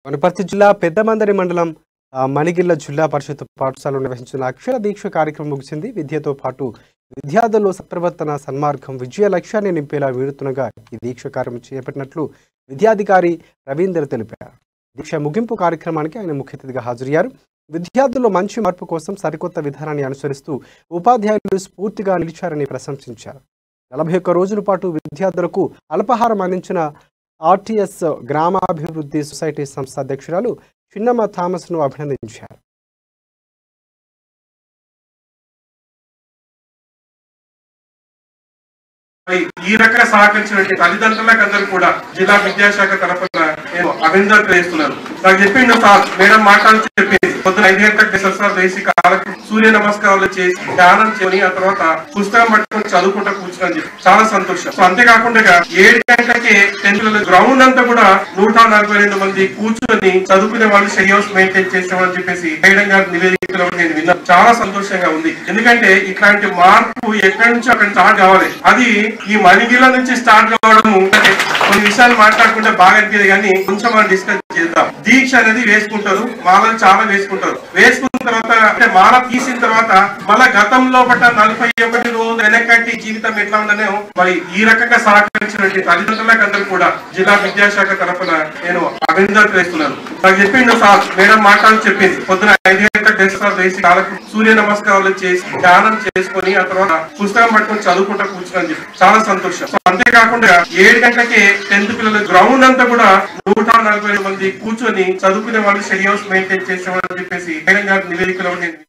వనపర్తి జిల్లా పెద్దమందరి మండలం మణిగిల్ల జిల్లా పరిషత్ పాఠశాలలో నిర్వహించిన అక్షర దీక్ష కార్యక్రమం ముగిసింది. విద్యతో పాటు విద్యార్థుల్లో సత్ప్రవర్తన, సన్మార్గం, విజయ లక్ష్యాన్ని నింపేలా వీడుతున్నగా ఈ దీక్ష కార్యక్రమం చేపట్టినట్లు విద్యాధికారి రవీందర్ తెలిపారు. దీక్ష ముగింపు కార్యక్రమానికి ఆయన ముఖ్య అతిథిగా హాజరయ్యారు. విద్యార్థుల్లో మంచి మార్పు కోసం సరికొత్త విధానాన్ని అనుసరిస్తూ ఉపాధ్యాయులు స్ఫూర్తిగా నిలిచారని ప్రశంసించారు. 41 రోజుల పాటు విద్యార్థులకు అల్పాహారం అందించిన ఆర్టీఎస్ గ్రామాభివృద్ధి సొసైటీ సంస్థ అధ్యక్షురాలు చిన్నమ్మ థామస్ ను అభినందించారు. ఈ రకంగా సహకరించిన తల్లిదండ్రులకు అందరూ కూడా జిల్లా విద్యాశాఖ తరఫున నేను అభినందనలు తెలియజేస్తున్నాను. నాకు చెప్పిండు సార్ మేడం మాట్లాడుతూ చెప్పింది పొద్దున 5 గంటలకు సార్ వేసి కాళ్ళకు సూర్య నమస్కారాలు చేసి ధ్యానం చేయని ఆ తర్వాత పుస్తకం పట్టుకొని చదువుకుంటూ కూర్చుని చెప్పి చాలా సంతోషం. సో అంతేకాకుండా 7 గంటలకి 10th గ్రౌండ్ అంతా కూడా 142 మంది కూర్చొని చదువుకునే వాళ్ళు షెడ్యూల్ హౌస్ మెయింటైన్ చేసేవాళ్ళని చెప్పేసి మేడం గారి నివేదికలో నేను విన్నాను. చాలా సంతోషంగా ఉంది. ఎందుకంటే ఇట్లాంటి మార్పు ఎక్కడి నుంచి అక్కడ స్టార్ట్ కావాలి. అది ఈ మణిగిల నుంచి స్టార్ట్ కావడము కొన్ని విషయాలు మాట్లాడుకుంటే బాగా అనిపించదు, కానీ కొంచెం మనం డిస్కస్ చేద్దాం. దీక్ష అనేది వేసుకుంటారు, మాలను చాలా వేసుకుంటారు. వేసుకున్న తర్వాత అంటే మాల తీసిన తర్వాత మళ్ళా గతంలో పట్ట 41 రోజులు వెనకట్టి జీవితం ఎట్లా ఉందనే మరి ఈ రకంగా సహకరించిన తల్లిదండ్రులకు అందరూ కూడా జిల్లా విద్యాశాఖ తరఫున నేను అభినందనలు తెలియజేస్తున్నాను. నాకు చెప్పిండు సార్ మేడం మాట్లాడుతూ చెప్పింది పొద్దున 5 గంటలకు సార్ వేసి కాళ్ళకు సూర్య నమస్కారాలు చేసి ధ్యానం చేసుకొని ఆ తర్వాత పుస్తకం పట్టుకొని చదువుకుంటూ కూర్చుని చెప్పి చాలా సంతోషం. సో అంతేకాకుండా 7 గంటలకి 10th పిల్లలు గ్రౌండ్ అంతా కూడా 142 మంది కూర్చొని చదువుకునే వాళ్ళు షెడ్యూల్ హౌస్ మెయింటైన్ చేసేవాళ్ళని చెప్పేసి మేడం గారి నివేదికలో నేను